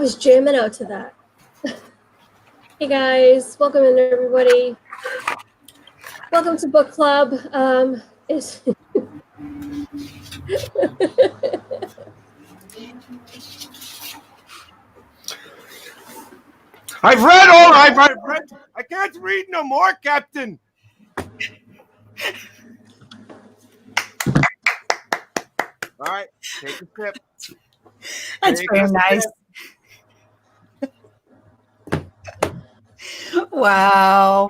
was jamming out to that. Hey guys, welcome in everybody. Welcome to book club. I've read all. I've read. I can't read no more, Captain. All right, take a sip. That's very nice. Wow.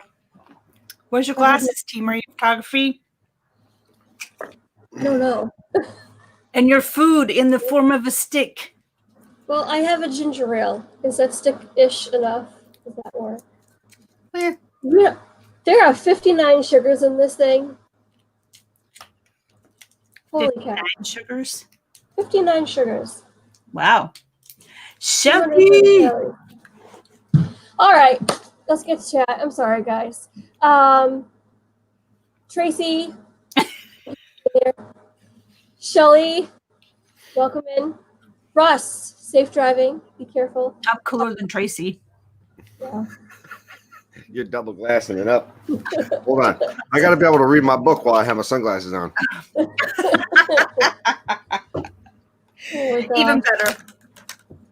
Where's your glasses, Team Marine Photography? No. And your food in the form of a stick. Well, I have a ginger ale. Is that stick-ish enough? Does that work? Yeah. There are 59 sugars in this thing. Holy cow. 59 sugars? 59 sugars. Wow. 280 calories. All right, let's get to chat. I'm sorry, guys. Tracy, Shelly, welcome in. Russ, safe driving. Be careful. I'm cooler than Tracy. Yeah. You're double glassing it up. Hold on. I got to be able to read my book while I have my sunglasses on. Oh my God. Even better.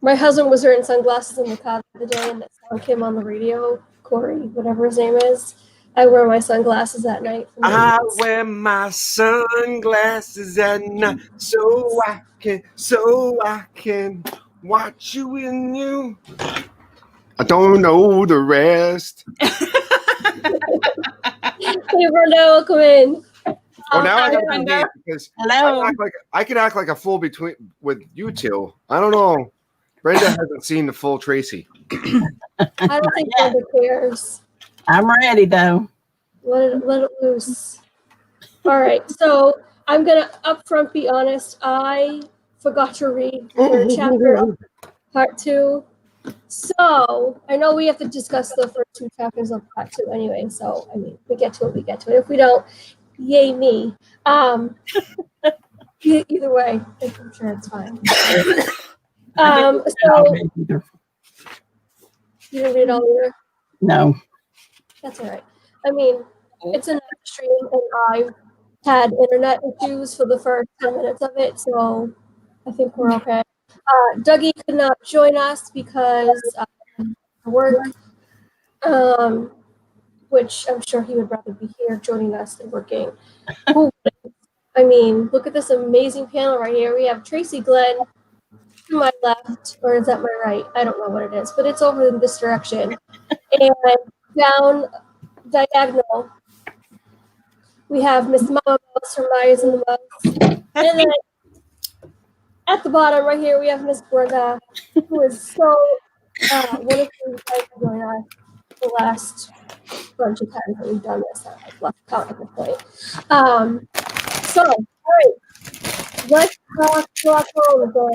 My husband was wearing sunglasses in the car the other day, and that song came on the radio. Corey, whatever his name is. I wear my sunglasses at night. I wear my sunglasses at night so I can watch you in you. I don't know the rest. Hey, Brenda, welcome in. Oh, now I got to be because hello. I could act like a fool with you two. I don't know. Brenda hasn't seen the full Tracy. I don't think Brenda cares. I'm ready, though. Let it loose. All right, so I'm going to upfront be honest. I forgot to read the chapter of part 2. So I know we have to discuss the first 2 chapters of part 2 anyway. So, I mean, we get to it. If we don't, yay me. Either way, I'm sure it's fine. So you didn't read all either? No. That's all right. I mean, it's an stream, and I had internet issues for the first 10 minutes of it, so I think we're okay. Dougie could not join us because of work, which I'm sure he would rather be here joining us than working. I mean, look at this amazing panel right here. We have Tracy Glenn to my left, or is that my right? I don't know what it is, but it's over in this direction. And down diagonal, we have Miss Mama Mouse from Myers and the Mouse. And then at the bottom right here, we have Miss Brenda, who is so wonderfully kind to join us the last bunch of times that we've done this. I've lost count at this point. So, all right. Let's talk Sherlock Holmes. Never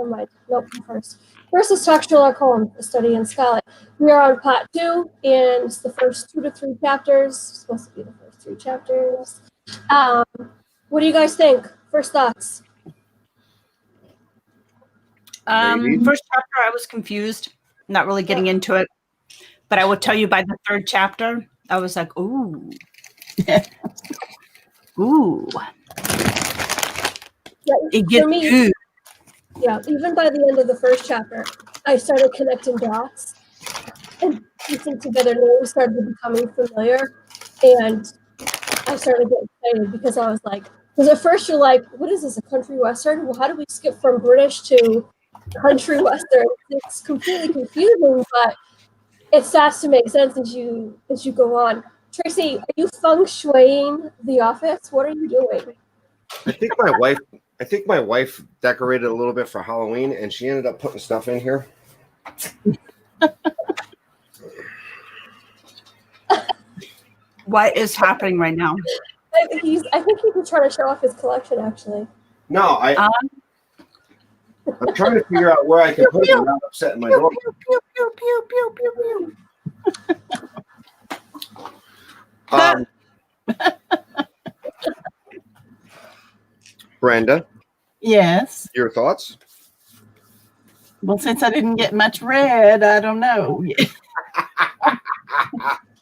mind. Nope, first. First, let's talk Sherlock Holmes, The Study in Scarlet. We are on part 2, and it's the first 2 to 3 chapters. It's supposed to be the first 3 chapters. What do you guys think? First thoughts. First chapter, I was confused, not really getting into it. But I will tell you by the 3rd chapter, I was like, ooh. Ooh. Yeah, it gets good. Yeah, even by the end of the first chapter, I started connecting dots and piecing together names started becoming familiar. And I started getting excited because I was like, because at first you're like, what is this, a country western? Well, how do we skip from British to country western? It's completely confusing, but it starts to make sense as you go on. Tracy, are you feng shuiing the office? What are you doing? I think my wife decorated a little bit for Halloween, and she ended up putting stuff in here. What is happening right now? I think he's trying to show off his collection, actually. No, I'm trying to figure out where I can put it without upsetting my daughter. Brenda? Yes. Your thoughts? Well, since I didn't get much read, I don't know.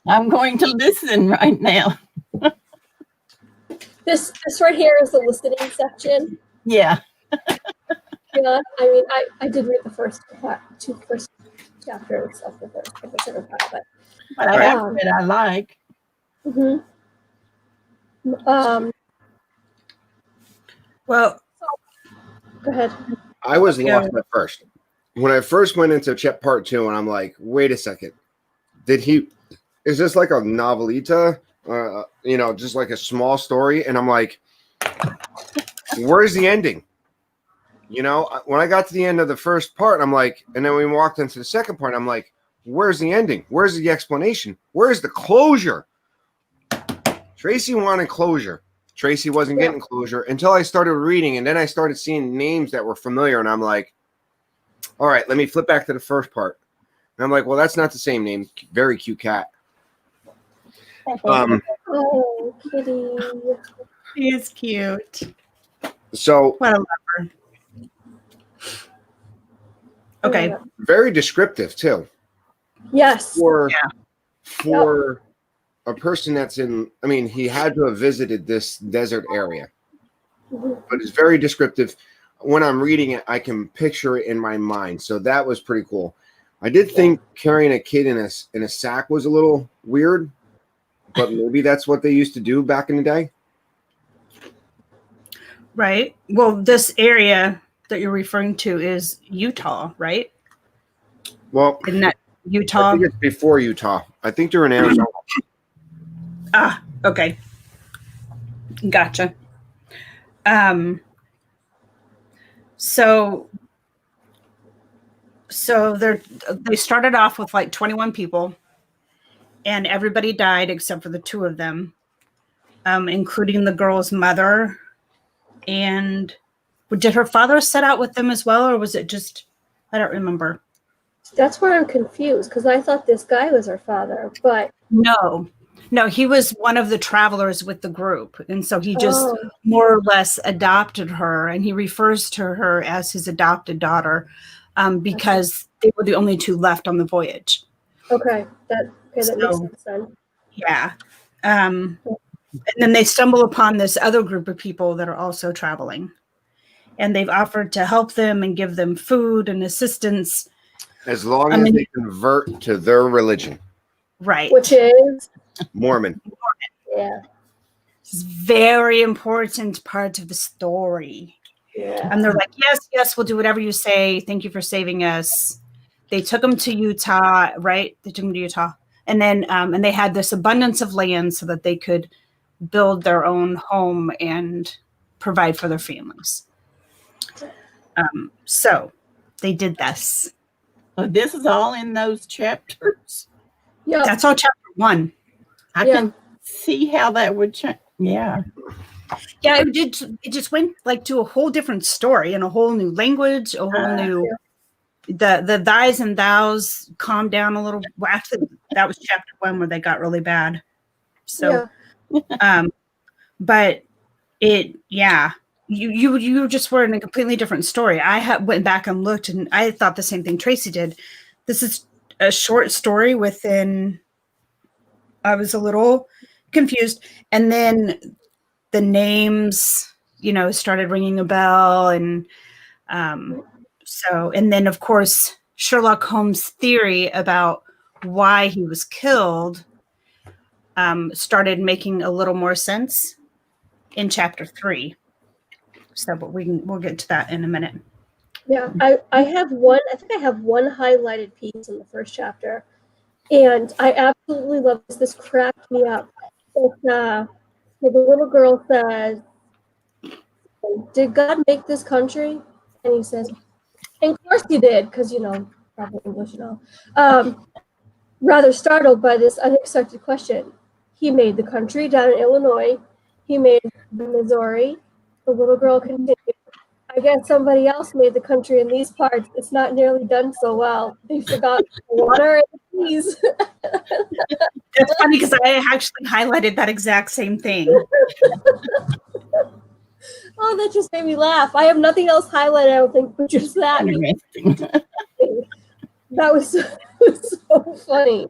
I'm going to listen right now. This right here is the listening section. Yeah. Yeah, I mean, I did read the first chapters of the first episode, but But I have read I like. well, Well, go ahead. I was lost at first. When I first went into part 2, and I'm like, wait a second. Is this like a novelita? Just like a small story? And I'm like, where's the ending? When I got to the end of the first part, I'm like, and then we walked into the second part, I'm like, where's the ending? Where's the explanation? Where's the closure? Tracy wanted closure. Tracy wasn't getting closure until I started reading, and then I started seeing names that were familiar, and I'm like, all right, let me flip back to the first part. And I'm like, well, that's not the same name. Very cute cat. Oh, kitty. he is cute. So What a lover. Okay. very descriptive too. Yes. For a person that's he had to have visited this desert area, but it's very descriptive. When I'm reading it, I can picture it in my mind. So that was pretty cool. I did think carrying a kid in a sack was a little weird, but maybe that's what they used to do back in the day. Right. Well, this area that you're referring to is Utah, right? Well, Isn't that Utah? I think it's before Utah. I think they're in Arizona. Ah, okay. Gotcha. So they started off with like 21 people, and everybody died except for the 2 of them, including the girl's mother. And did her father set out with them as well, or was it just, I don't remember. That's where I'm confused, because I thought this guy was her father, but No, he was one of the travelers with the group. And so he just more or less adopted her, and he refers to her as his adopted daughter because they were the only 2 left on the voyage. Okay, that makes sense then. Yeah. And then they stumble upon this other group of people that are also traveling, and they've offered to help them and give them food and assistance. As long as they convert to their religion. Right. Which is? Mormon. Yeah. It's a very important part of the story. Yeah. And they're like, yes, we'll do whatever you say. Thank you for saving us. They took them to Utah, right? They took them to Utah. And then and they had this abundance of land so that they could build their own home and provide for their families. So they did this. So this is all in those chapters. Yeah. That's all chapter 1. I can see how that would change. Yeah. Yeah, it just went like to a whole different story and a whole new language, a whole new the thys and thous calmed down a little. Well, actually, that was chapter 1 where they got really bad. So but you just were in a completely different story. I went back and looked, and I thought the same thing Tracy did. This is a short story within. I was a little confused, and then the names, started ringing a bell, and and then of course Sherlock Holmes' theory about why he was killed started making a little more sense in chapter 3. So, but we'll get to that in a minute. Yeah, I have one. I think I have one highlighted piece in the first chapter, and I absolutely love this. This cracked me up. It's, the little girl says, "Did God make this country?" And he says, "Of course he did," because probably English and all. Rather startled by this unexpected question, he made the country down in Illinois. He made Missouri. The little girl continued, "I guess somebody else made the country in these parts. It's not nearly done so well. They forgot the water and the trees." That's funny because I actually highlighted that exact same thing. Oh, that just made me laugh. I have nothing else highlighted, I don't think, but just that. That was so funny.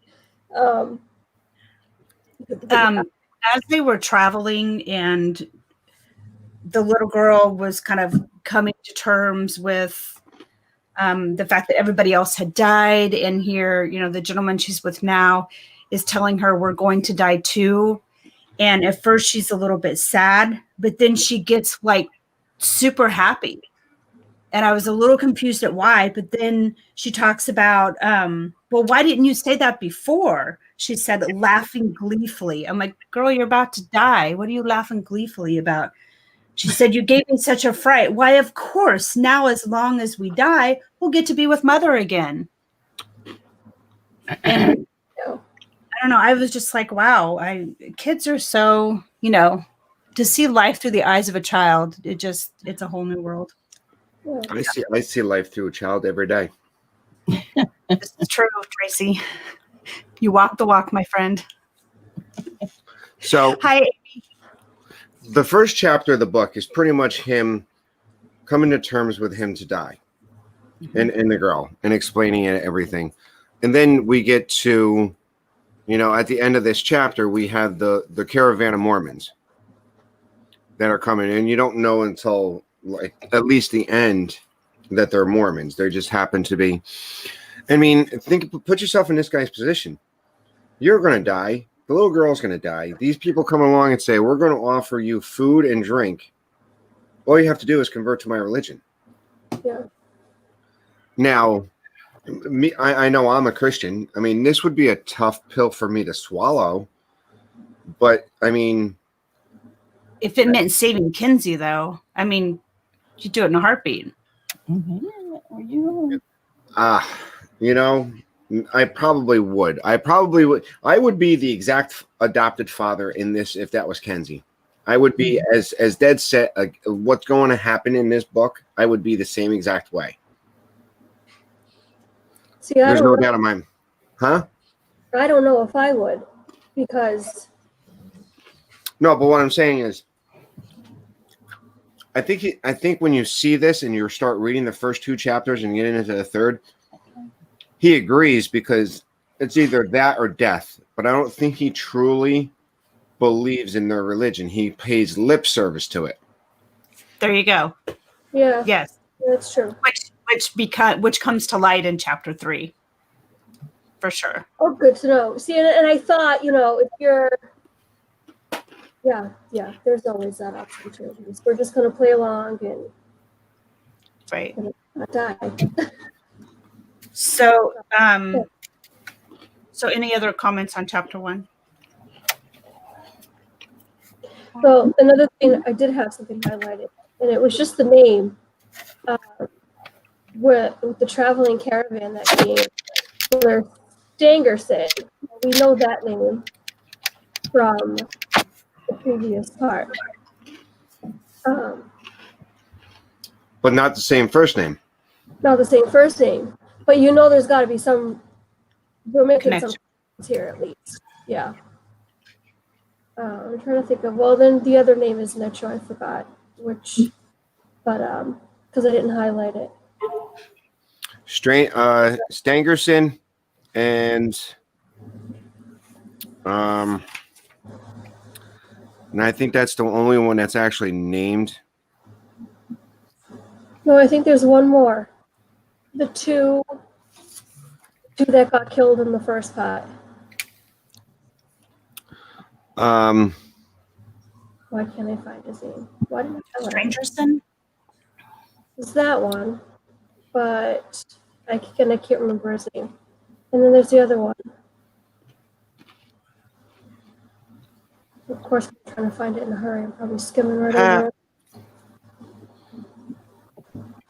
As they were traveling and the little girl was kind of coming to terms with the fact that everybody else had died, and here, the gentleman she's with now is telling her we're going to die too. And at first she's a little bit sad, but then she gets like super happy. And I was a little confused at why, but then she talks about, well, why didn't you say that before? She said, laughing gleefully. I'm like, girl, you're about to die. What are you laughing gleefully about? She said, you gave me such a fright. Why, of course, now as long as we die, we'll get to be with mother again. And I don't know. I was just like, wow, kids are so, to see life through the eyes of a child, it's a whole new world. I see life through a child every day. This is true, Tracy. You walk the walk, my friend. So, hi. The first chapter of the book is pretty much him coming to terms with him to die, and the girl, and explaining it, everything. And then we get to, at the end of this chapter, we have the caravan of Mormons that are coming, and you don't know until like at least the end that they're Mormons. They just happen to be. I mean, put yourself in this guy's position. You're going to die. The little girl's going to die. These people come along and say, we're going to offer you food and drink. All you have to do is convert to my religion. Yeah. Now, I know I'm a Christian. I mean, this would be a tough pill for me to swallow. But, I mean... If it meant saving Kinsey, though, I mean, you'd do it in a heartbeat. I probably would. I would be the exact adopted father in this if that was Kenzie. I would be as dead set what's going to happen in this book. I would be the same exact way. See, there's no doubt in my mind. Huh? I don't know if I would, because... No, but what I'm saying is, I think when you see this and you start reading the first two chapters and getting into the third, he agrees because it's either that or death. But I don't think he truly believes in their religion. He pays lip service to it. There you go. Yeah. Yes. That's true. Which comes to light in chapter 3. For sure. Oh, good to know. See, and I thought, if you're... Yeah, there's always that option too. We're just going to play along and right. Not die. So, so any other comments on chapter 1? So another thing, I did have something highlighted, and it was just the name with the traveling caravan that came. So there's Stangerson. We know that name from the previous part. But not the same first name. Not the same first name. But there's got to be some, we're making some here at least. Yeah. I'm trying to think of, well, then the other name is Metro, I forgot which, but because I didn't highlight it. Stangerson and I think that's the only one that's actually named. No, I think there's one more. The two that got killed in the first part. Why can't I find his name? Why didn't I Strangerson? It's that one, but I can't remember his name. And then there's the other one. Of course, I'm trying to find it in a hurry. I'm probably skimming right over it.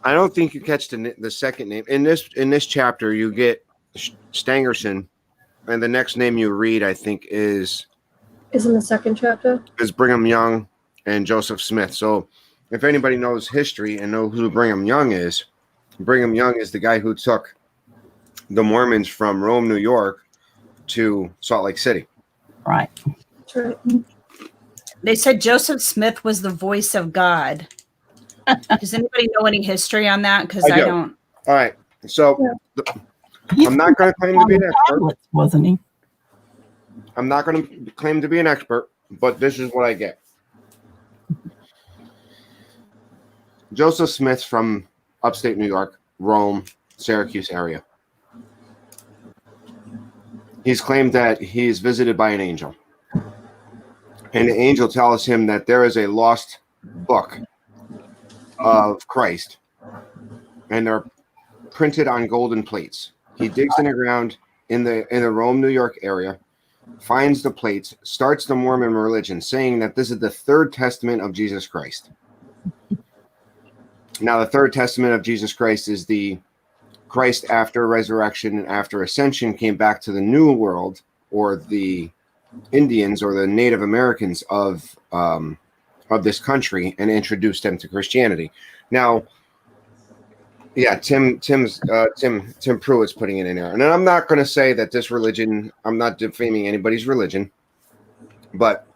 I don't think you catch the second name in this chapter. You get Stangerson, and the next name you read, I think, is in the second chapter. Is Brigham Young and Joseph Smith. So, if anybody knows history and knows who Brigham Young is the guy who took the Mormons from Rome, New York, to Salt Lake City. Right. That's right. They said Joseph Smith was the voice of God. Does anybody know any history on that? Because I don't. All right. So I'm not going to claim to be an expert. Tablets, wasn't he? I'm not going to claim to be an expert, but this is what I get. Joseph Smith from upstate New York, Rome, Syracuse area. He's claimed that he is visited by an angel. And the angel tells him that there is a lost book of Christ. And they're printed on golden plates. He digs in the ground in the Rome, New York area, finds the plates, starts the Mormon religion, saying that this is the third testament of Jesus Christ. Now, the third testament of Jesus Christ is the Christ after resurrection and after ascension came back to the New World, or the Indians or the Native Americans of this country, and introduced them to Christianity. Now, yeah, Tim Pruitt's putting it in there, and I'm not going to say that this religion. I'm not defaming anybody's religion, but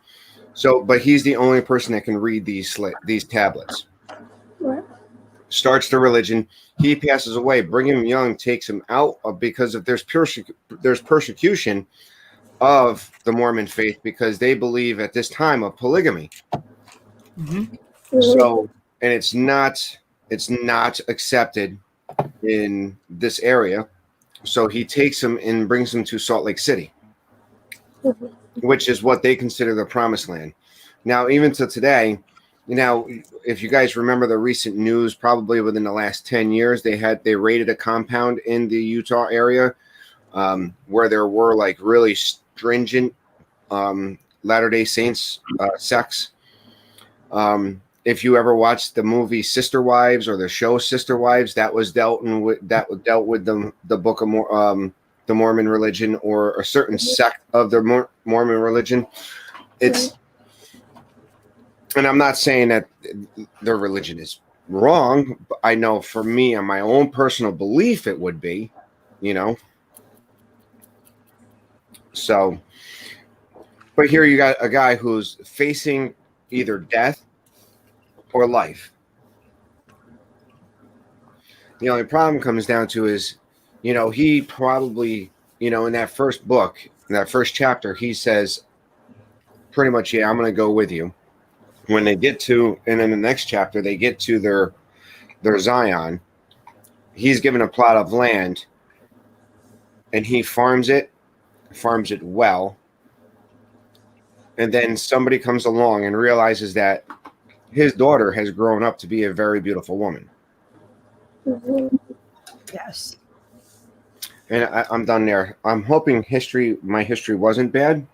he's the only person that can read these tablets. What? Starts the religion. He passes away. Brigham Young takes him out because of there's persecution of the Mormon faith because they believe at this time of polygamy. Mm-hmm. So, and it's not accepted in this area. So he takes him and brings him to Salt Lake City, which is what they consider the promised land. Now, even to today, if you guys remember the recent news, probably within the last 10 years, they raided a compound in the Utah area where there were like really stringent Latter-day Saints sects. If you ever watched the movie Sister Wives or the show Sister Wives, that dealt with the Book of the Mormon religion, or a certain sect of the Mormon religion. And I'm not saying that their religion is wrong, but I know for me, on my own personal belief, it would be, So, but here you got a guy who's facing either death or life. The only problem comes down to is, he probably, in that first book, in that first chapter, he says pretty much, yeah, I'm going to go with you. When they get to, and in the next chapter, they get to their Zion, he's given a plot of land and he farms it well. And then somebody comes along and realizes that his daughter has grown up to be a very beautiful woman. Mm-hmm. Yes. And I'm done there. I'm hoping my history wasn't bad.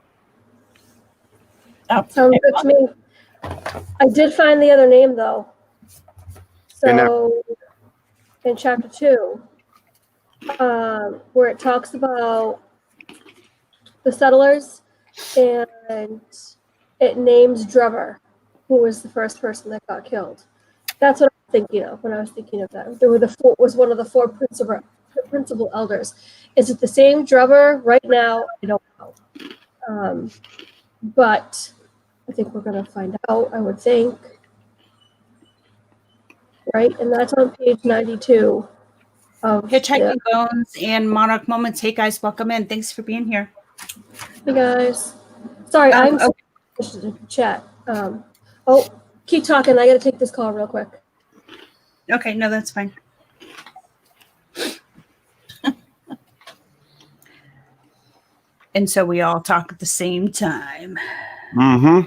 Sounds good to me. I did find the other name though. So in chapter 2, where it talks about the settlers, and it names Drever, who was the first person that got killed. That's what I'm thinking of when I was thinking of that. There was one of the 4 principal elders. Is it the same Drever right now? I don't know. But I think we're going to find out, I would think. Right? And that's on page 92. Hitchhiking Bones and Monarch Moments. Hey, guys, welcome in. Thanks for being here. Hey, guys. Sorry, I'm to chat. Keep talking. I got to take this call real quick. Okay, no, that's fine. And so we all talk at the same time. Mm-hmm.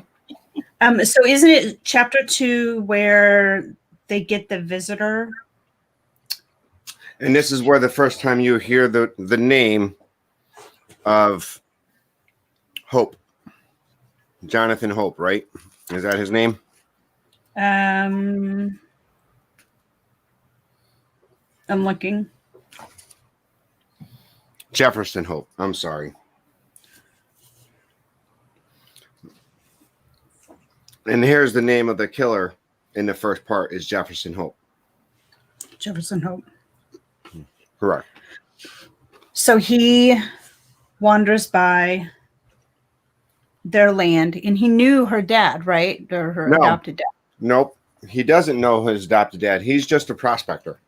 So isn't it chapter 2 where they get the visitor? And this is where the first time you hear the name of Hope. Jonathan Hope, right? Is that his name? I'm looking. Jefferson Hope. I'm sorry. And here's the name of the killer in the first part is Jefferson Hope. Jefferson Hope. Correct. So he wanders by their land, and he knew her dad, right? Or her adopted dad. Nope. He doesn't know his adopted dad. He's just a prospector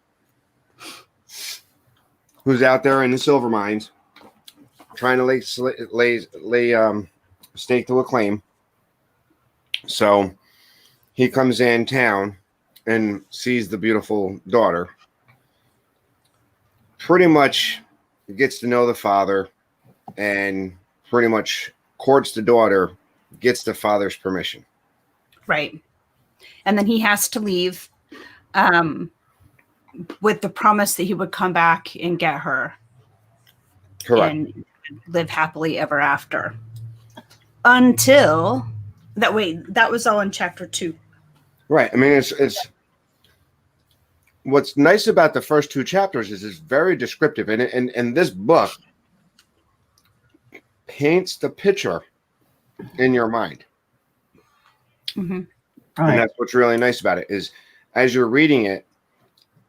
who's out there in the silver mines trying to lay stake to a claim. So he comes in town and sees the beautiful daughter. Pretty much gets to know the father and pretty much courts the daughter, gets the father's permission. Right. And then he has to leave with the promise that he would come back and get her. Correct. And live happily ever after. Until that was all in chapter 2. Right. I mean, it's what's nice about the first 2 chapters is it's very descriptive, and this book paints the picture in your mind. Mm-hmm. Right. And that's what's really nice about it is as you're reading it,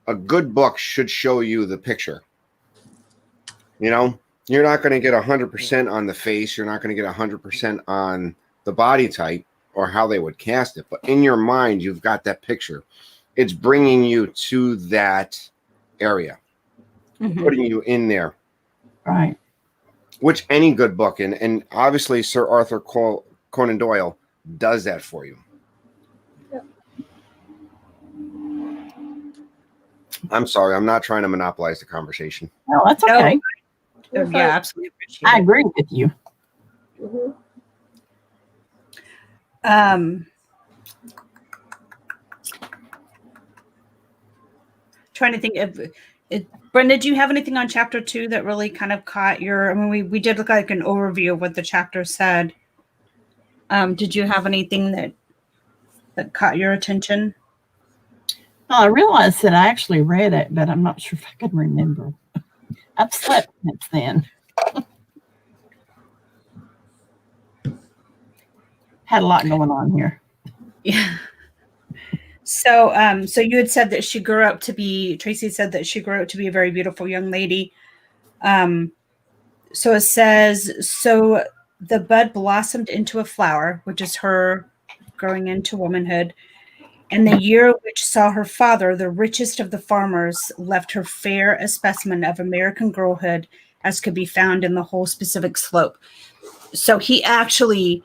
a good book should show you the picture. You know, you're not going to get 100% on the face. You're not going to get 100% on the body type or how they would cast it. But in your mind, you've got that picture. It's bringing you to that area, putting you in there. Right. Which any good book, and obviously Sir Arthur Conan Doyle does that for you. Yep. I'm sorry, I'm not trying to monopolize the conversation. No, that's okay. No. You're Yeah, fine. absolutely. Appreciate I it. agree with you. Trying to think of it. Brenda, do you have anything on chapter 2 that really kind of caught your? I mean, we did look like an overview of what the chapter said. Did you have anything that caught your attention? Well, I realized that I actually read it, but I'm not sure if I can remember. I've slept since then. Had a lot going on here. Yeah. So, you had said that she grew up to be. Tracy said that she grew up to be a very beautiful young lady. So it says, so the bud blossomed into a flower, which is her growing into womanhood. And the year which saw her father, the richest of the farmers, left her fair a specimen of American girlhood as could be found in the whole Pacific slope. So he actually,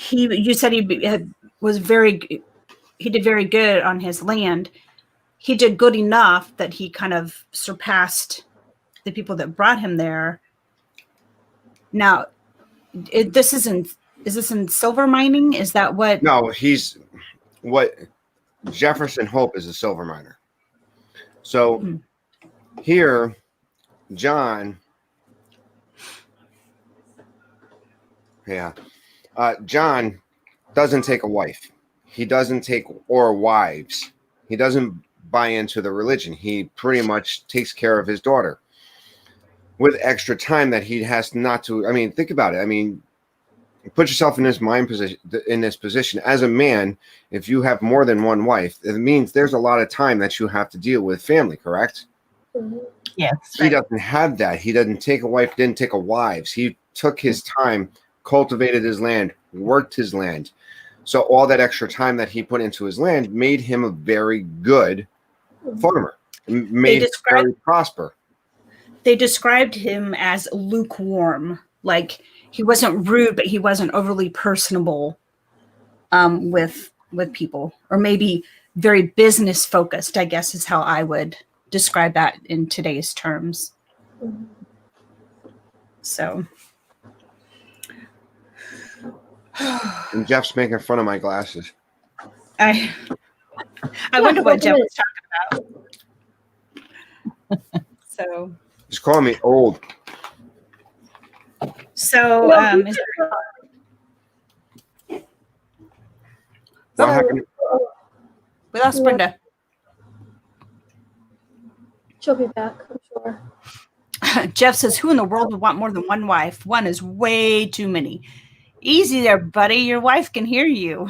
you said he did very good on his land. He did good enough that he kind of surpassed the people that brought him there. Now, is this in silver mining? Is that what? No, what Jefferson Hope is a silver miner. So here, John doesn't take a wife. He doesn't take or wives. He doesn't buy into the religion. He pretty much takes care of his daughter with extra time that he has not to. I mean, think about it. I mean, put yourself in this position as a man. If you have more than one wife, it means there's a lot of time that you have to deal with family, correct? Yes. He doesn't have that. He doesn't take a wife, didn't take a wives. He took his time, cultivated his land, worked his land. So all that extra time that he put into his land made him a very good farmer, made him very prosper. They described him as lukewarm. Like he wasn't rude, but he wasn't overly personable with people, or maybe very business focused, I guess is how I would describe that in today's terms. So. And Jeff's making fun of my glasses. I wonder what Jeff was talking about. So. He's calling me old. So, What happened? we lost Brenda. She'll be back, I'm sure. Jeff says, who in the world would want more than one wife? One is way too many. Easy there, buddy. Your wife can hear you.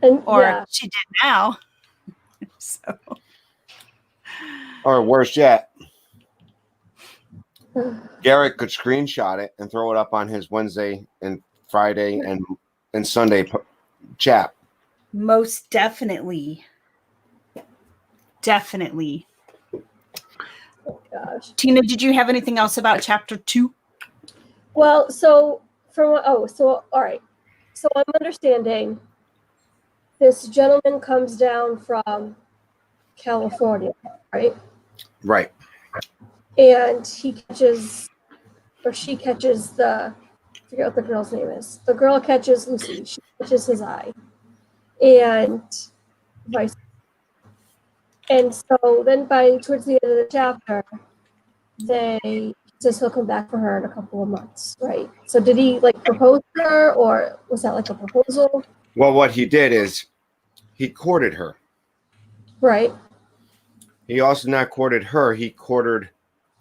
Or she did now. So. Or worse yet, Garrett could screenshot it and throw it up on his Wednesday and Friday and Sunday chat. Most definitely. Definitely. Oh gosh. Tina, did you have anything else about chapter 2? Well, so all right. So I'm understanding this gentleman comes down from California, right? Right. And he catches, or she catches I forget what the girl's name is. The girl catches Lucy. She catches his eye. And vice. And so then towards the end of the chapter, he says he'll come back for her in a couple of months, right? So did he propose to her, or was that like a proposal? Well, what he did is he courted her. Right. He also not courted her. He courted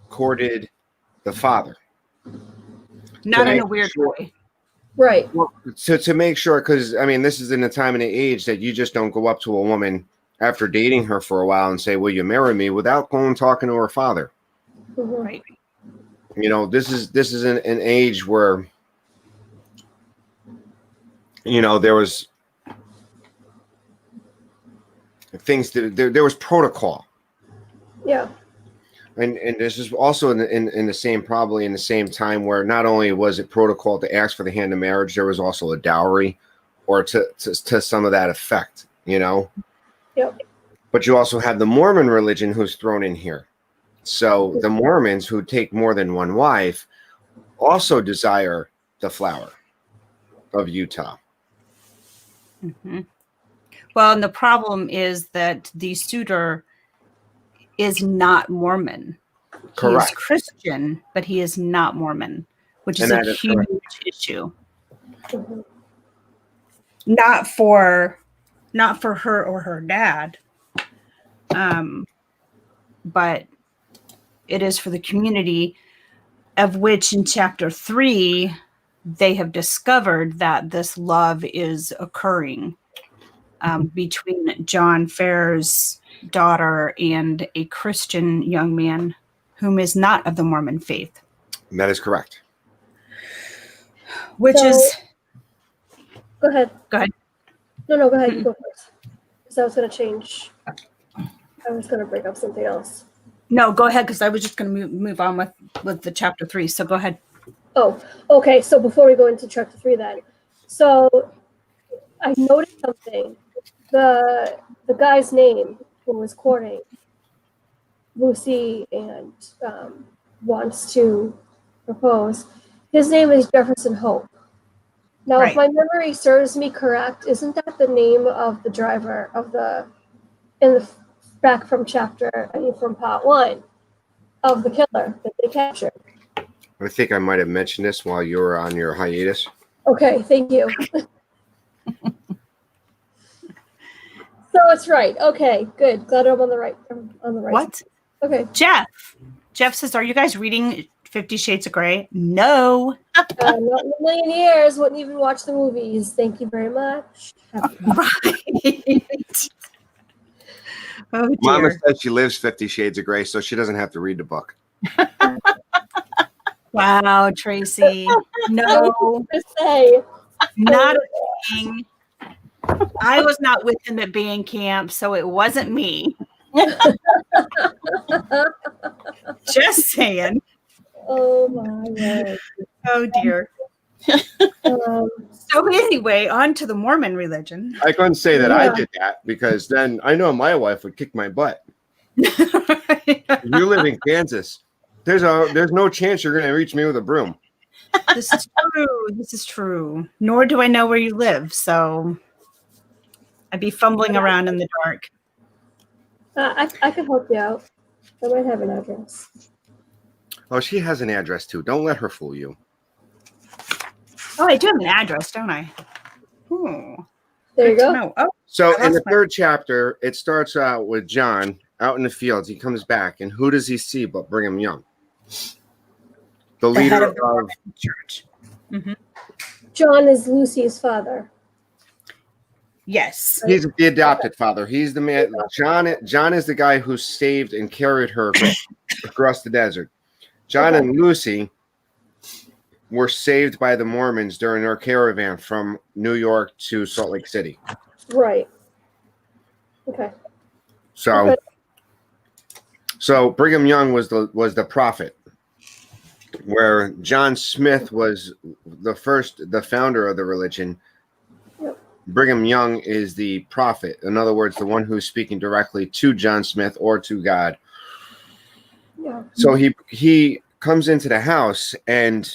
the father. Not in a weird way. Right. Well, to make sure, because I mean, this is in a time and an age that you just don't go up to a woman after dating her for a while and say, "Will you marry me?" without going talking to her father. Mm-hmm. Right. You know, this is an age where, you know, there was things that there was protocol. Yeah. And this is also in the same, probably in the same time where not only was it protocol to ask for the hand of marriage, there was also a dowry, or to some of that effect, you know. Yep. But you also have the Mormon religion who's thrown in here. So the Mormons who take more than one wife also desire the flower of Utah. Mm-hmm. Well, and the problem is that the suitor is not Mormon. Correct. He is Christian, but he is not Mormon, which is And a that is huge correct. issue. Mm-hmm. Not for her or her dad, but it is for the community, of which in chapter 3 they have discovered that this love is occurring between John Fair's daughter and a Christian young man whom is not of the Mormon faith. That is correct. Which is... Go ahead. Go ahead. No, go ahead. You go first. Because I was going to change. I was going to bring up something else. No, go ahead, because I was just going to move on with the chapter 3. So go ahead. Oh, okay. So before we go into chapter 3 then. So I noticed something. The guy's name who was courting Lucy and wants to propose, his name is Jefferson Hope. Now, Right. if my memory serves me correct, isn't that the name of the driver back from from part 1 of the killer that they captured? I think I might have mentioned this while you were on your hiatus. Okay, thank you. So it's right. Okay, good. Glad I'm on the right. What? Side. Okay. Jeff says, are you guys reading 50 Shades of Grey? No. Not in a million years. Wouldn't even watch the movies. Thank you very much. Right. Oh, dear. Mama said she lives 50 Shades of Grey, so she doesn't have to read the book. Wow, Tracy. No, To say. not a thing. I was not with him at band camp, so it wasn't me. Just saying. Oh my word. Oh, dear. So anyway, on to the Mormon religion. I couldn't say that I Yeah. did that, because then I know my wife would kick my butt. If you live in Kansas, there's no chance you're going to reach me with a broom. This is true. This is true. Nor do I know where you live, so I'd be fumbling around in the dark. I could help you out. I might have an address. Oh, she has an address too. Don't let her fool you. Oh, I do have an address, don't I? There you go. No. Oh, So I in the lost my- third chapter, it starts out with John out in the fields. He comes back, and who does he see but Brigham Young, the The head leader of the Mormon church. Mm-hmm. John is Lucy's father. Yes. He's the adopted father. He's the man. John is the guy who saved and carried her across the desert. John and Lucy were saved by the Mormons during their caravan from New York to Salt Lake City. Right. Okay. So So Brigham Young was the prophet, where John Smith was the founder of the religion. Yep. Brigham Young is the prophet. In other words, the one who's speaking directly to John Smith or to God. Yeah. So he comes into the house, and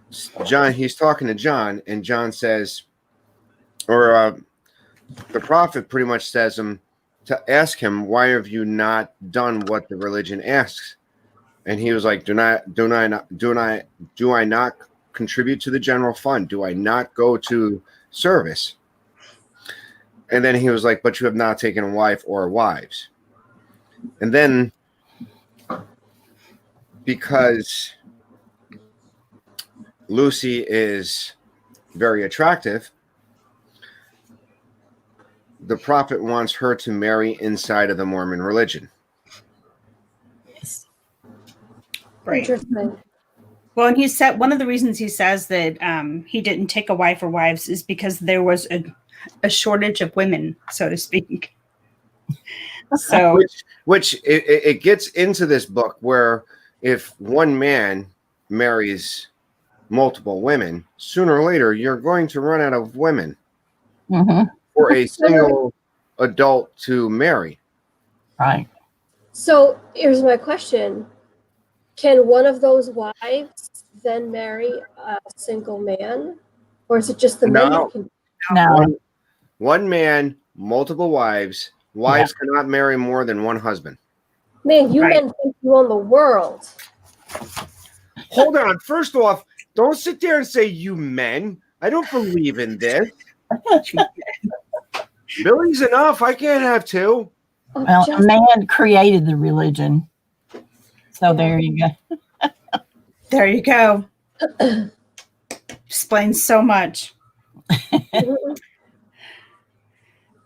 he's talking to John, and John says, or the prophet pretty much says to ask him, why have you not done what the religion asks? And he was like, do I not contribute to the general fund? Do I not go to service? And then he was like, but you have not taken a wife or wives. And then, because Lucy is very attractive, the prophet wants her to marry inside of the Mormon religion. Yes. Right. Interesting. Well, and he said one of the reasons he says that he didn't take a wife or wives is because there was a shortage of women, so to speak. So, which it gets into this book where if one man marries multiple women, sooner or later you're going to run out of women for a single adult to marry. Right. So here's my question. Can one of those wives then marry a single man? Or is it just the men that can? No. One man, multiple wives. Wives cannot marry more than one husband. Man, you men think you own the world. Hold on. First off, don't sit there and say you men. I don't believe in this. Billy's enough. I can't have two. Well, a man created the religion. So there you go. there you go. Explains so much.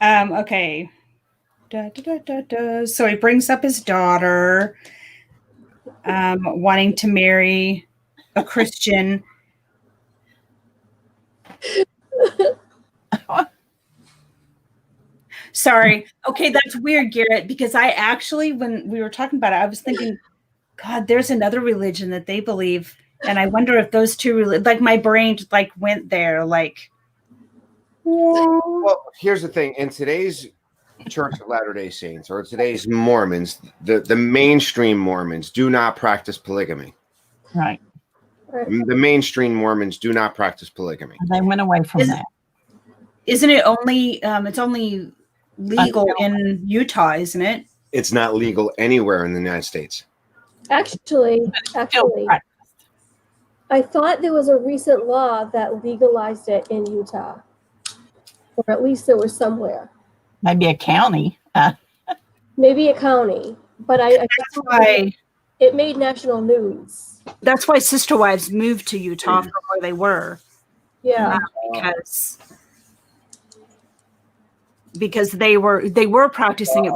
Okay. So he brings up his daughter, wanting to marry a Christian. Sorry. Okay, that's weird, Garrett, because I actually, when we were talking about it, I was thinking, God, there's another religion that they believe, and I wonder if those two, like my brain, like went there, like. Well, here's the thing: in today's Church of Latter-day Saints or today's Mormons, the mainstream Mormons do not practice polygamy. Right. The mainstream Mormons do not practice polygamy. They went away from that. Isn't it only? It's only legal in Utah, isn't it? It's not legal anywhere in the United States. Actually, I thought there was a recent law that legalized it in Utah, or at least there was somewhere. Maybe a county. Maybe a county, but that's why it made national news. That's why Sister Wives moved to Utah from where they were. Yeah, because they were practicing it.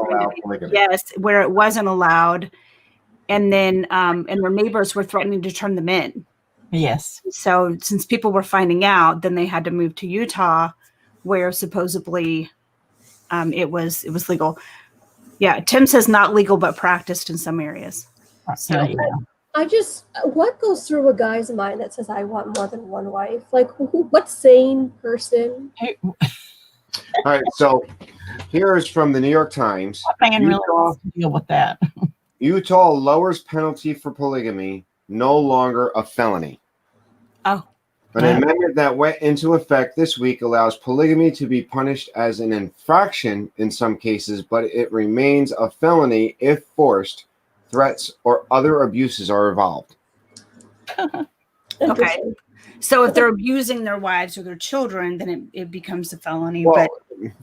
Yes, where it wasn't allowed, and then and their neighbors were threatening to turn them in. Yes. So since people were finding out, then they had to move to Utah, where supposedly it was legal. Yeah, Tim says not legal but practiced in some areas. So what goes through a guy's mind that says I want more than one wife? Like, what sane person? All right, so here is from the New York Times. What man really wants to deal with that? Utah lowers penalty for polygamy, no longer a felony. Oh. An amendment that went into effect this week allows polygamy to be punished as an infraction in some cases, but it remains a felony if forced, threats, or other abuses are involved. Okay. So if they're abusing their wives or their children, then it becomes a felony. Well,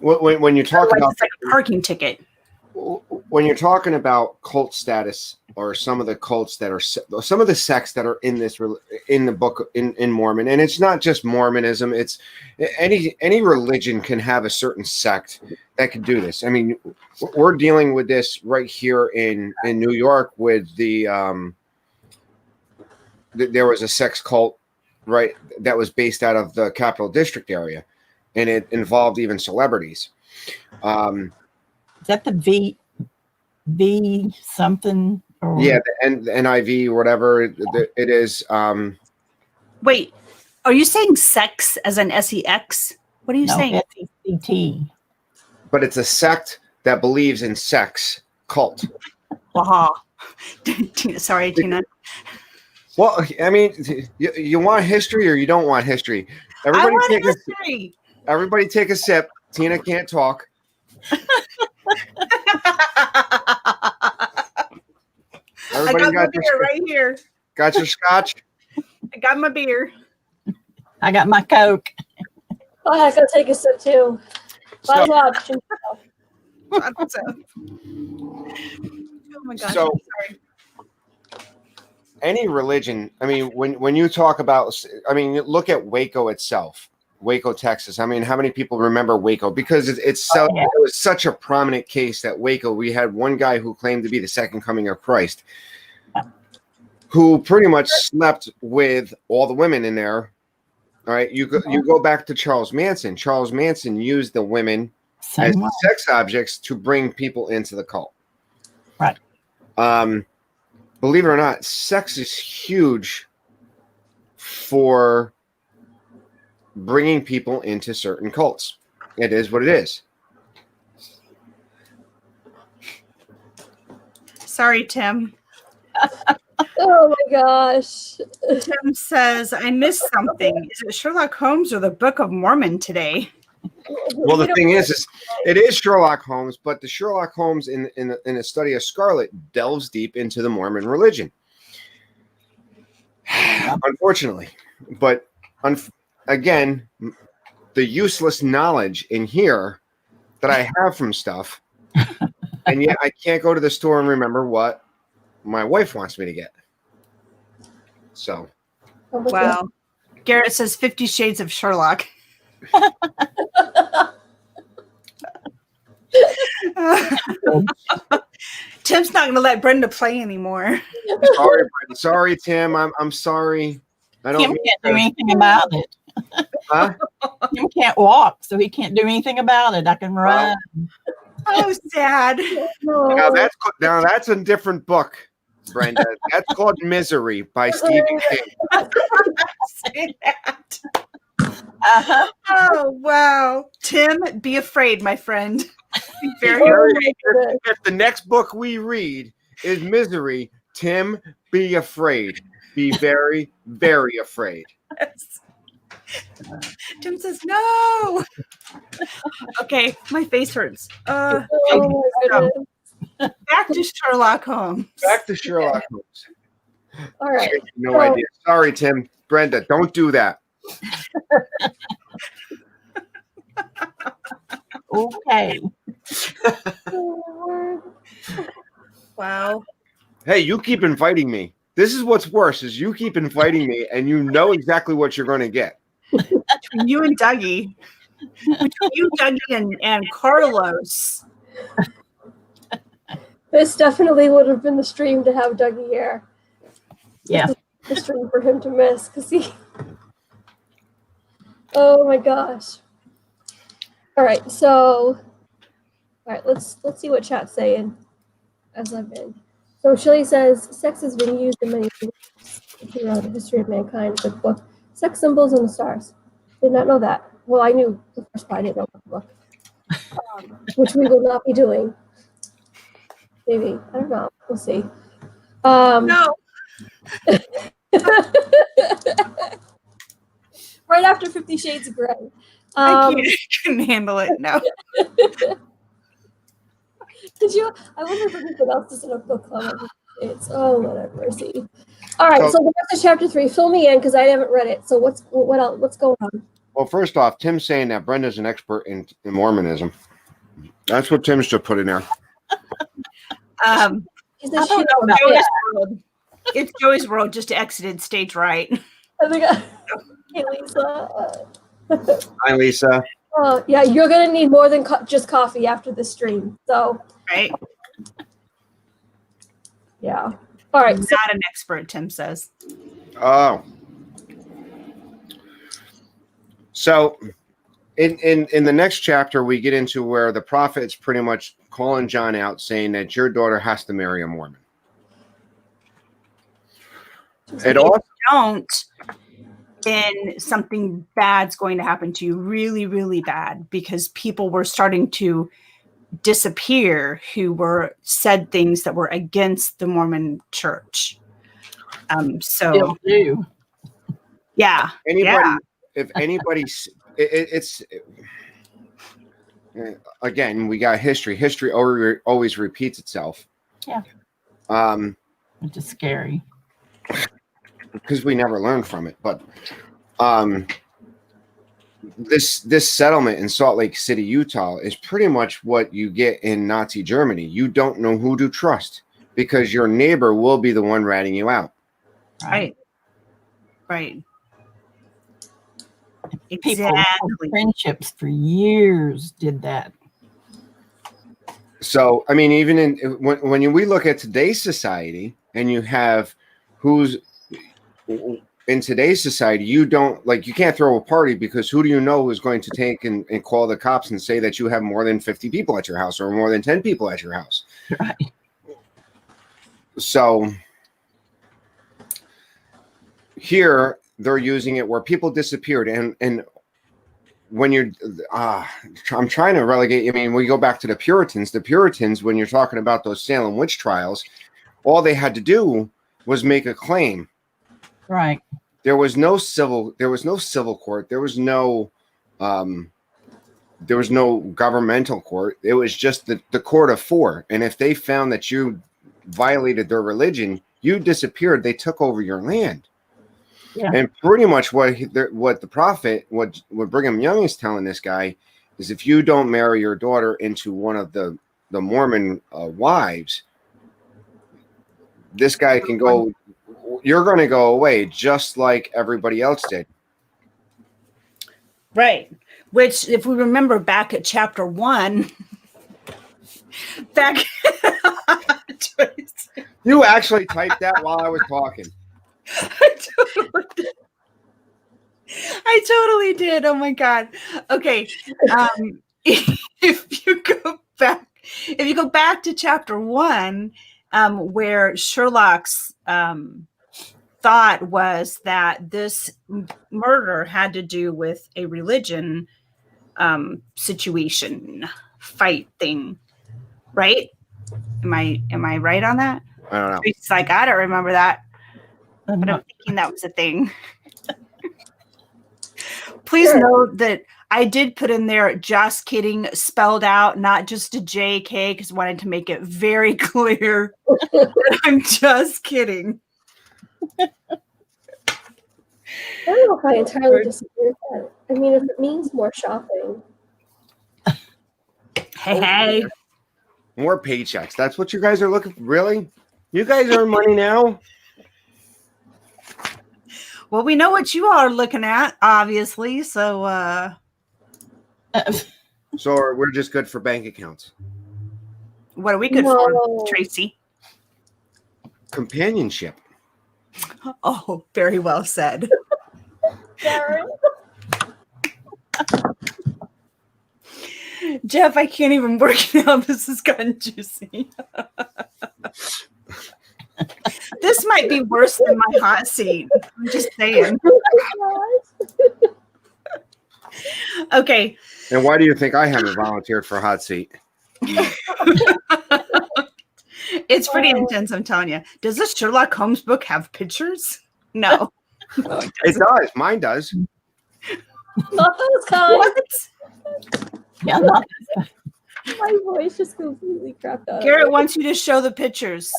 but when you talk about it's like a parking ticket. When you're talking about cult status or some of the cults that are some of the sects that are in the book in Mormon, and it's not just Mormonism, it's any religion can have a certain sect that can do this. I mean, we're dealing with this right here in New York with there was a sex cult, right, that was based out of the Capital District area, and it involved even celebrities. Is that the V? V something. Or, Yeah, the NIV or whatever it is. Wait, are you saying sex as an SEX? What are you no, saying? SECT. But it's a sect that believes in sex cult. Waha. Sorry, Tina. Well, I mean, you want history or you don't want history? I want history. Everybody take a sip. Tina can't talk. I got my beer right here. Got your scotch? I got my beer. I got my Coke. Oh, heck, I'll take a sip too. Bottom up. Oh my gosh. So, I'm sorry. any religion, I mean, when you talk about, I mean, look at Waco itself, Waco, Texas. I mean, how many people remember Waco? Because it was such a prominent case that Waco, we had one guy who claimed to be the second coming of Christ, who pretty much slept with all the women in there. All right, you go back to Charles Manson. Charles Manson used the women as sex objects to bring people into the cult. Right. Believe it or not, sex is huge for bringing people into certain cults. It is what it is. Sorry, Tim. Oh my gosh. Tim says, I missed something. Is it Sherlock Holmes or the Book of Mormon today? Well, the thing is it is Sherlock Holmes, but the Sherlock Holmes in a study of Scarlet delves deep into the Mormon religion. Unfortunately. But again, the useless knowledge in here that I have from stuff, and yet I can't go to the store and remember what my wife wants me to get. So. Wow. Garrett says 50 Shades of Sherlock. Tim's not going to let Brenda play anymore. Sorry, Brenda. Sorry, Tim. I'm sorry. I don't. Tim can't do anything about it. Huh? Tim can't walk, so he can't do anything about it. I can run. Oh, sad. Now that's a different book, Brenda. That's called Misery by Stephen King. Say that. Uh-huh. Oh, wow. Tim, be afraid, my friend. Be very afraid. If the next book we read is Misery, Tim, be afraid. Be very, very afraid. Yes. Tim says no. Okay, my face hurts. Oh my goodness. Back to Sherlock Holmes. Back to Sherlock Holmes. All right. No idea. Sorry, Tim. Brenda, don't do that. Okay. Wow. Hey, you keep inviting me. This is what's worse, is you keep inviting me and you know exactly what you're going to get. Between you and Dougie. Between you, Dougie, and Carlos. This definitely would have been the stream to have Dougie here. Yeah. The stream for him to miss because he. Oh my gosh. All right, so. All right, let's see what chat's saying as I've been. So Shelley says, sex has been used in many ways throughout the history of mankind. The book, Sex Symbols and the Stars. Did not know that. Well, I knew the first part. I didn't know the book, which we will not be doing. Maybe. I don't know. We'll see. No. Right after 50 Shades of Grey. I couldn't handle it. No. Did you? I wonder if anyone else does in a book club. It's whatever. See. All right. So the rest of chapter 3. Fill me in because I haven't read it. So what else? What's going on? Well, first off, Tim's saying that Brenda's an expert in Mormonism. That's what Tim's just put in there. I don't know about Joey's World. It's Joey's World just exited stage right. I think hey, Lisa. Hi, Lisa. Yeah, you're gonna need more than just coffee after this stream. So. Right. Yeah. All right. Not an expert, Tim says. Oh. So in the next chapter, we get into where the prophet's pretty much calling John out, saying that your daughter has to marry a Mormon. It also Don't, then something bad's going to happen to you, really, really bad, because people were starting to disappear who were said things that were against the Mormon church. Still do. Yeah. If anybody's, again, we got history. History always repeats itself. Yeah. Which is scary. Because we never learn from it. But this settlement in Salt Lake City, Utah, is pretty much what you get in Nazi Germany. You don't know who to trust because your neighbor will be the one ratting you out. Right. People with friendships for years did that. So, I mean, even when we look at today's society, and you have who's in today's society, you can't throw a party because who do you know is going to take and call the cops and say that you have more than 50 people at your house or more than 10 people at your house? Right. So here they're using it where people disappeared, and when you're I'm trying to relegate, I mean, we go back to the Puritans, when you're talking about those Salem witch trials, all they had to do was make a claim. Right. There was no civil court. There was no governmental court. It was just the court of four. And if they found that you violated their religion, you disappeared. They took over your land. Yeah. And pretty much what the prophet, what Brigham Young is telling this guy is, if you don't marry your daughter into one of the Mormon wives, this guy can go. You're going to go away just like everybody else did. Right. Which, if we remember back at chapter 1, you actually typed that while I was talking. I totally did. Oh my God. Okay. If you go back to chapter 1, where Sherlock's thought was that this murder had to do with a religion situation, fight thing, right? Am I right on that? I don't know. It's like, I don't remember that, but I'm thinking that was a thing. Please note that I did put in there "just kidding" spelled out, not just a JK, because I wanted to make it very clear that I'm just kidding. I don't know if I entirely disagree with that. I mean, if it means more shopping. Hey. More paychecks. That's what you guys are looking for? Really? You guys earn money now? Well, we know what you are looking at, obviously. So we're just good for bank accounts. What are we good for, Tracy? Companionship. Oh, very well said. Jeff, I can't even work now. This has gotten juicy. This might be worse than my hot seat. I'm just saying. Okay. And why do you think I haven't volunteered for hot seat? It's pretty intense, I'm telling you. Does this Sherlock Holmes book have pictures? No. No, it does. Mine does. Not those kinds. What? Yeah, My voice just completely crapped out. Garrett wants you to show the pictures.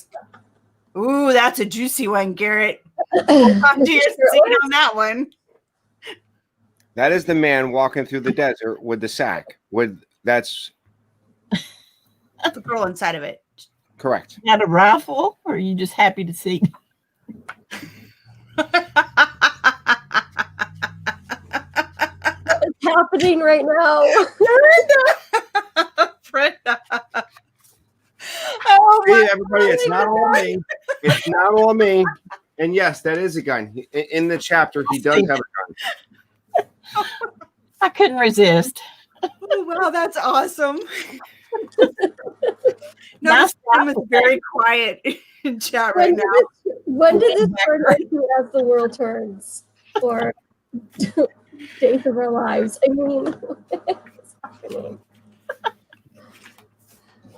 Ooh, that's a juicy one, Garrett. Talk to your seat on that one. That is the man walking through the desert with the sack. That's the girl inside of it. Correct. You had a rifle, or are you just happy to see? What's happening right now? Brenda. Hey, everybody, it's not all me. It's not all me. And yes, that is a gun. In the chapter, he does have a gun. I couldn't resist. Oh, wow, that's awesome. Nice Notice Tim is very quiet in chat right now. When did this turn into As the World Turns? Or Days of Our Lives? I mean, what's happening?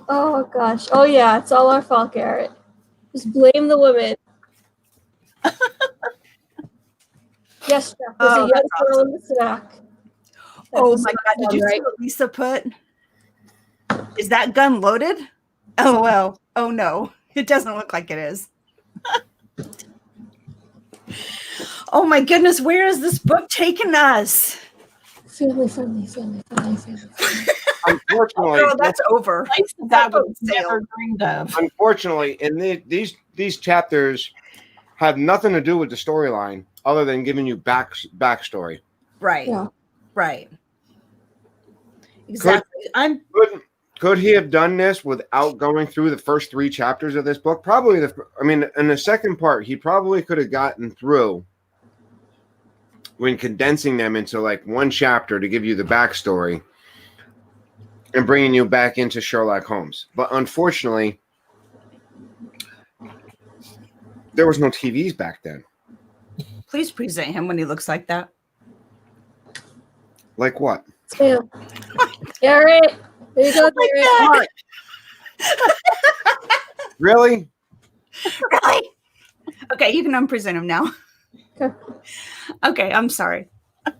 Oh, gosh. Oh, yeah, it's all our fault, Garrett. Just blame the women. Yes, Jeff, there's a young girl in the snack. Oh my God, did you see what Lisa put? Is that gun loaded? Oh, well. Oh, no. It doesn't look like it is. Oh my goodness, where is this book taking us? Family friendly. Unfortunately, Girl, that's over. Places I would never dreamed of. Unfortunately, in these chapters have nothing to do with the storyline other than giving you backstory. Right. Yeah. Right. Exactly. Could he have done this without going through the first 3 chapters of this book? Probably. In the second part, he probably could have gotten through when condensing them into like one chapter to give you the backstory and bringing you back into Sherlock Holmes. But unfortunately, there was no TVs back then. Please present him when he looks like that. Like what? Sam. Garrett. There you go, Garrett. Really? Really? Okay, you can unpresent him now. Okay. Okay, I'm sorry.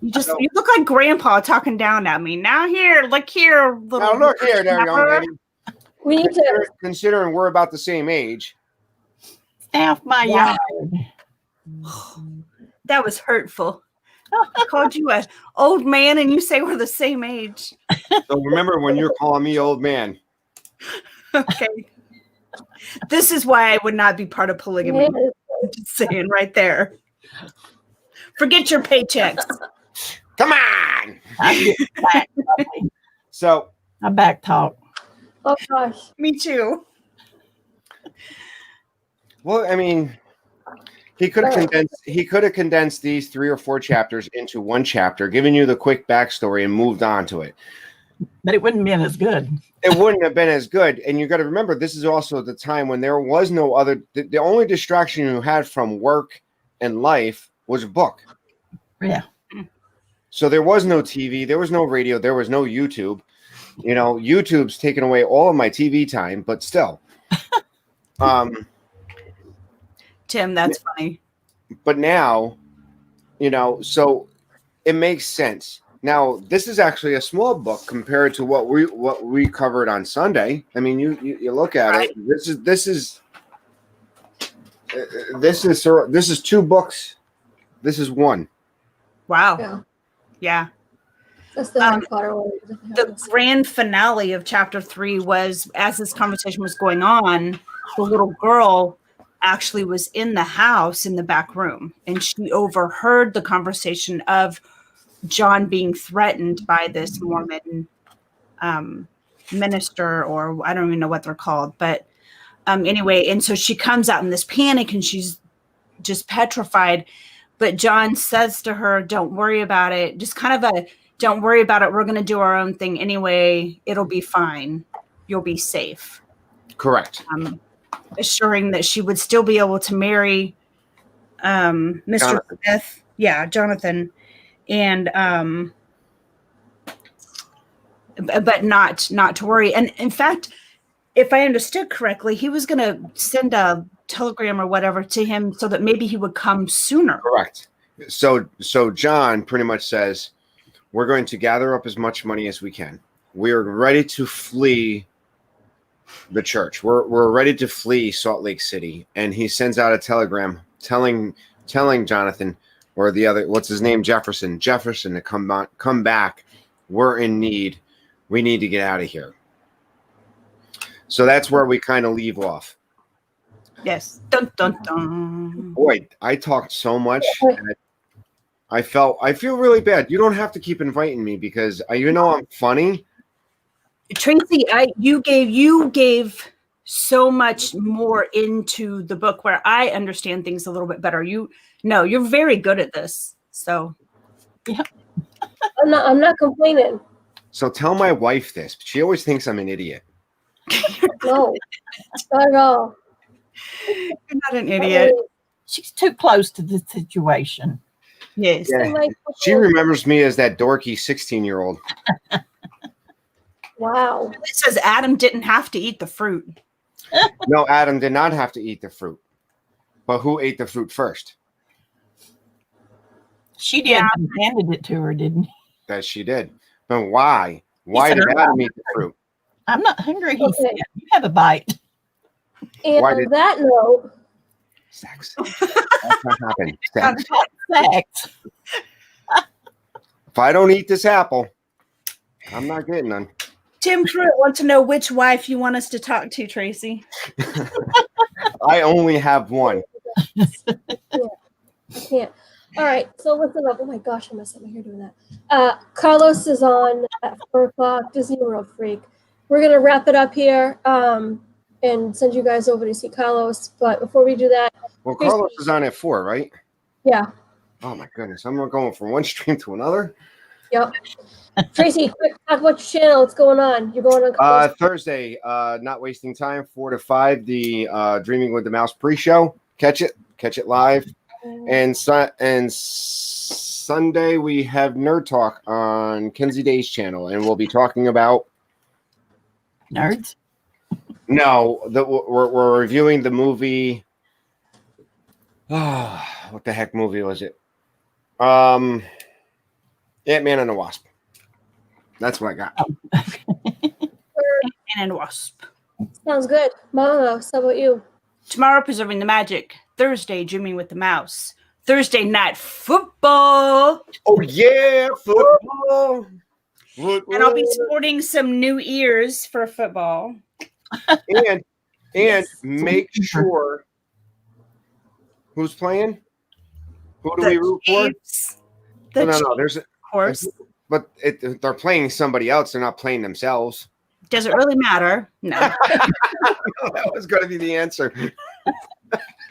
You look like Grandpa talking down at me. Now look here, little. Now look here, there, young lady. We need to. Considering we're about the same age. Stay off my yard. That was hurtful. I called you an old man, and you say we're the same age. So remember when you're calling me old man. Okay. This is why I would not be part of polygamy. Yes. I'm just saying right there. Forget your paychecks. Come on. I'm getting back. So I back talk. Oh gosh. Me too. well, I mean, he could have condensed these 3 or 4 chapters into one chapter, given you the quick backstory and moved on to it. But it wouldn't have been as good. It wouldn't have been as good. And you got to remember, this is also the time when there was no other. The only distraction you had from work and life was a book. Yeah. So there was no TV, there was no radio, there was no YouTube. You know, YouTube's taken away all of my TV time, but still. Tim, that's funny. But now, you know, so it makes sense. Now, this is actually a small book compared to what we covered on Sunday. I mean, you look at it. This is 2 books. This is 1. Wow. Yeah. That's the Harry Potter one. The grand finale of chapter 3 was, as this conversation was going on, the little girl actually was in the house in the back room, and she overheard the conversation of John being threatened by this Mormon minister, or I don't even know what they're called, but anyway, and so she comes out in this panic and she's just petrified. But John says to her, "Don't worry about it. Just kind of don't worry about it. We're going to do our own thing anyway. It'll be fine. You'll be safe." Correct. Assuring that she would still be able to marry Mr. Jonathan. Smith. Yeah, Jonathan. And but not to worry. And in fact, if I understood correctly, he was going to send a telegram or whatever to him so that maybe he would come sooner. Correct. So John pretty much says, we're going to gather up as much money as we can. We're ready to flee the church. We're ready to flee Salt Lake City. And he sends out a telegram telling Jonathan, or the other, what's his name? Jefferson to come back. We're in need. We need to get out of here. So that's where we kind of leave off. Yes. Dun, dun, dun. Boy, I talked so much. And I feel really bad. You don't have to keep inviting me because I'm funny. Tracy, you gave so much more into the book where I understand things a little bit better. You're very good at this. So Oh I'm not complaining. So tell my wife this. She always thinks I'm an idiot. No, not at all. You're not an idiot. She's too close to the situation. Yes. Yeah. She remembers me as that dorky 16-year-old. Wow. It says Adam didn't have to eat the fruit. No, Adam did not have to eat the fruit. But who ate the fruit first? She did. And handed it to her, didn't he? That she did. But why? Why did Adam eat the fruit? I'm not hungry, he said. You have a bite. And on that note, sex. That's what happened. Sex. Sex. If I don't eat this apple, I'm not getting none. Tim Pruitt wants to know which wife you want us to talk to, Tracy. I only have one. I can't. All right, so listen up. Oh my gosh, I messed up my hair doing that. Carlos is on at 4 o'clock, Disney World Freak. We're going to wrap it up here and send you guys over to see Carlos. But before we do that. Well, Carlos is on at 4, right? Yeah. Oh my goodness. I'm going from one stream to another. Yep. Tracy, quick, talk about your channel. What's going on? You're going on Thursday, Not Wasting Time, 4 to 5, the Dreaming with the Mouse pre-show. Catch it live. And Sunday we have Nerd Talk on Kenzie Day's channel, and we'll be talking about nerds. No, we're reviewing the movie. What the heck movie was it? Ant-Man and the Wasp. That's what I got. Ant-Man and Wasp. Sounds good. Mama, how about you? Tomorrow, Preserving the Magic. Thursday, Dreaming with the Mouse. Thursday night football. Oh yeah, football. And I'll be sporting some new ears for football. And make sure who's playing. Who do we root for? No. There's of course. But they're playing somebody else. They're not playing themselves. Does it really matter? No. That was going to be the answer.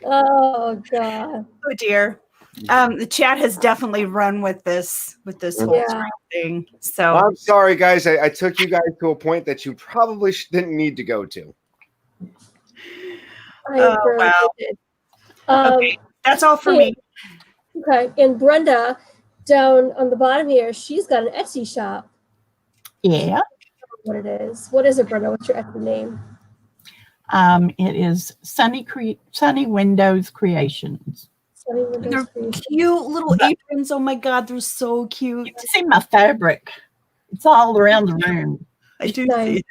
Oh God. Oh dear. The chat has definitely run with this whole thing. So I'm sorry, guys. I took you guys to a point that you probably didn't need to go to. Wow. Okay, that's all for me. Okay, and Brenda, down on the bottom here, she's got an Etsy shop. Yeah. What it is? What is it, Brenda? What's your Etsy name? It is Sunny Windows Creations. Sunny Windows They're Creations. cute little aprons. Oh my God, they're so cute. You can see my fabric. It's all around the room. I do Nice.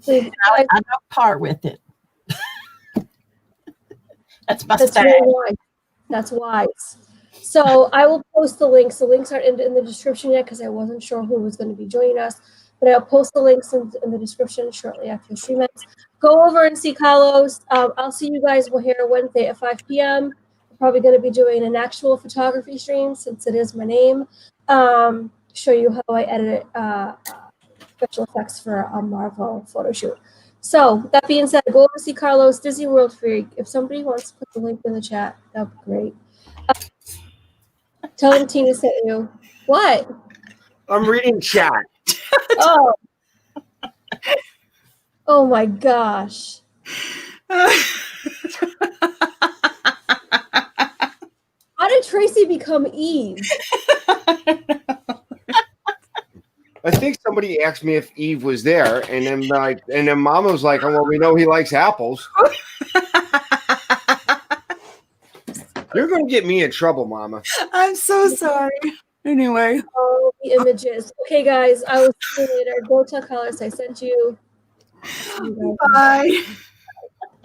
see So, I don't part with it. That's my that's style. very wise. That's wise. So I will post the links. The links aren't in the description yet because I wasn't sure who was going to be joining us. But I'll post the links in the description shortly after the stream ends. Go over and see Carlos. I'll see you guys here Wednesday at 5 p.m. I'm probably going to be doing an actual photography stream since it is my name. Show you how I edit special effects for a Marvel photo shoot. So that being said, go over and see Carlos, Disney World Freak. If somebody wants to put the link in the chat, that'd be great. Tell them Tina sent you. What? I'm reading chat. Oh. Oh my gosh. How did Tracy become Eve? I think somebody asked me if Eve was there, and then Mama was like, "Oh, well, we know he likes apples." You're going to get me in trouble, Mama. I'm so sorry. Anyway. Oh, the images. Okay, guys, I will see you later. Go tell Carlos I sent you. Bye.